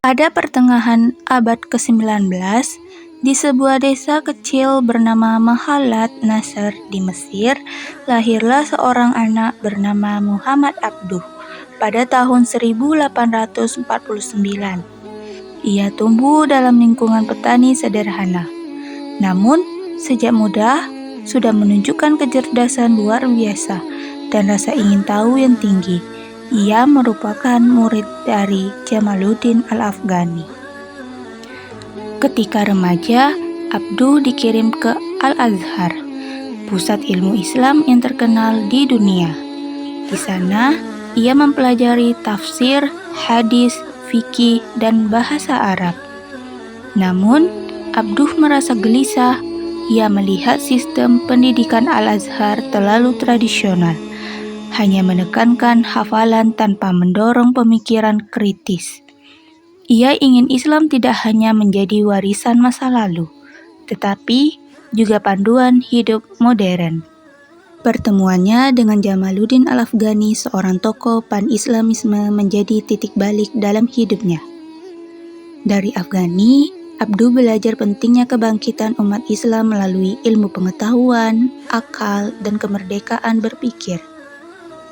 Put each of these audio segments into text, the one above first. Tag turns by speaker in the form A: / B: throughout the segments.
A: Pada pertengahan abad ke-19, di sebuah desa kecil bernama Mahalat Nasr di Mesir, lahirlah seorang anak bernama Muhammad Abduh pada tahun 1849. Ia tumbuh dalam lingkungan petani sederhana. Namun, sejak muda sudah menunjukkan kecerdasan luar biasa dan rasa ingin tahu yang tinggi. Ia merupakan murid dari Jamaluddin Al-Afghani. Ketika remaja, Abduh dikirim ke Al-Azhar, pusat ilmu Islam yang terkenal di dunia. Di sana, ia mempelajari tafsir, hadis, fikih, dan bahasa Arab. Namun, Abduh merasa gelisah. Ia melihat sistem pendidikan Al-Azhar terlalu tradisional, hanya menekankan hafalan tanpa mendorong pemikiran kritis. Ia ingin Islam tidak hanya menjadi warisan masa lalu, tetapi juga panduan hidup modern. Pertemuannya dengan Jamaluddin Al-Afghani, seorang tokoh pan-Islamisme, menjadi titik balik dalam hidupnya. Dari Afghani, Abduh belajar pentingnya kebangkitan umat Islam melalui ilmu pengetahuan, akal, dan kemerdekaan berpikir.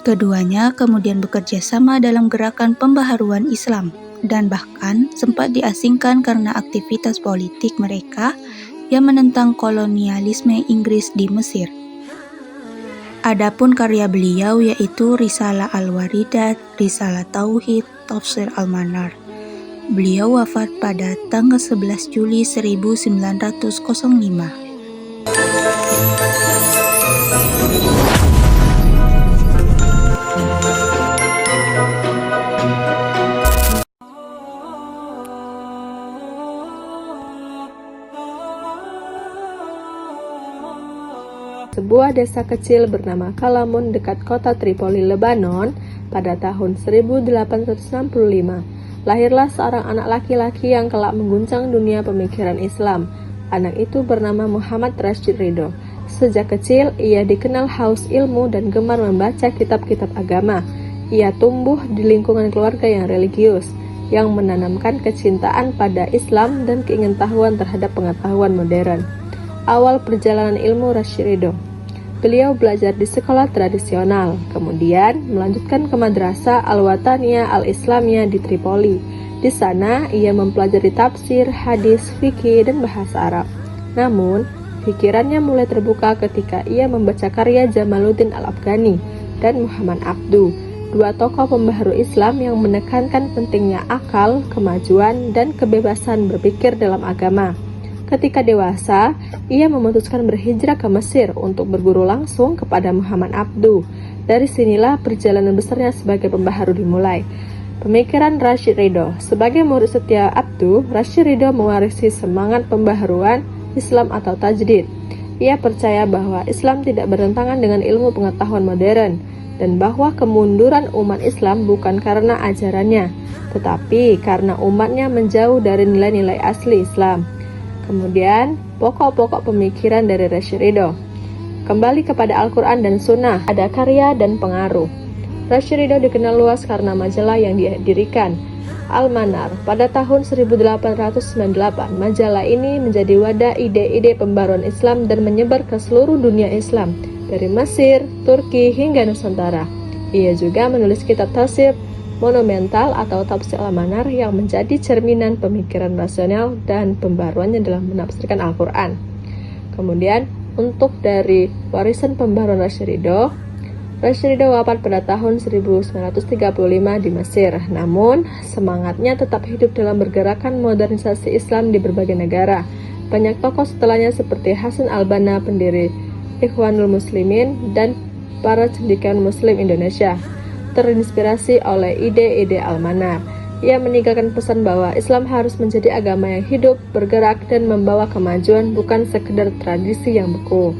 A: Keduanya kemudian bekerja sama dalam gerakan pembaharuan Islam dan bahkan sempat diasingkan karena aktivitas politik mereka yang menentang kolonialisme Inggris di Mesir. Adapun karya beliau yaitu Risalah Al-Waridat, Risalah Tauhid, Tafsir Al-Manar. Beliau wafat pada tanggal 11 Juli 1905.
B: Sebuah desa kecil bernama Kalamun dekat kota Tripoli, Lebanon, pada tahun 1865. Lahirlah seorang anak laki-laki yang kelak mengguncang dunia pemikiran Islam. Anak itu bernama Muhammad Rashid Ridho. Sejak kecil, ia dikenal haus ilmu dan gemar membaca kitab-kitab agama. Ia tumbuh di lingkungan keluarga yang religius, yang menanamkan kecintaan pada Islam dan keingintahuan terhadap pengetahuan modern. Awal perjalanan ilmu Rashid Ridho. Beliau belajar di sekolah tradisional, kemudian melanjutkan ke Madrasah Al-Wataniyah Al-Islamiyah di Tripoli. Di sana, ia mempelajari tafsir, hadis, fikih, dan bahasa Arab. Namun, pikirannya mulai terbuka ketika ia membaca karya Jamaluddin Al-Afghani dan Muhammad Abduh, dua tokoh pembaharu Islam yang menekankan pentingnya akal, kemajuan, dan kebebasan berpikir dalam agama. Ketika dewasa, ia memutuskan berhijrah ke Mesir untuk berguru langsung kepada Muhammad Abduh. Dari sinilah perjalanan besarnya sebagai pembaharu dimulai. Pemikiran Rashid Ridho. Sebagai murid setia Abduh, Rashid Ridho mewarisi semangat pembaharuan Islam atau tajdid. Ia percaya bahwa Islam tidak bertentangan dengan ilmu pengetahuan modern, dan bahwa kemunduran umat Islam bukan karena ajarannya, tetapi karena umatnya menjauh dari nilai-nilai asli Islam. Kemudian, pokok-pokok pemikiran dari Rashid Ridho. Kembali kepada Al-Quran dan Sunnah, ada karya dan pengaruh. Rashid Ridho dikenal luas karena majalah yang didirikan, Al-Manar. Pada tahun 1898, majalah ini menjadi wadah ide-ide pembaruan Islam dan menyebar ke seluruh dunia Islam, dari Mesir, Turki, hingga Nusantara. Ia juga menulis kitab tafsir monumental atau tafsir Al-Manar yang menjadi cerminan pemikiran rasional dan pembaruannya dalam menafsirkan Al-Quran. Kemudian, untuk dari warisan pembaruan Rashid Ridho, Rasyid Ridha wafat pada tahun 1935 di Mesir, namun semangatnya tetap hidup dalam pergerakan modernisasi Islam di berbagai negara. Banyak tokoh setelahnya seperti Hasan al-Banna, pendiri Ikhwanul Muslimin, dan para cendekiawan Muslim Indonesia terinspirasi oleh ide-ide Al-Manar. Ia meninggalkan pesan bahwa Islam harus menjadi agama yang hidup, bergerak, dan membawa kemajuan, bukan sekedar tradisi yang beku.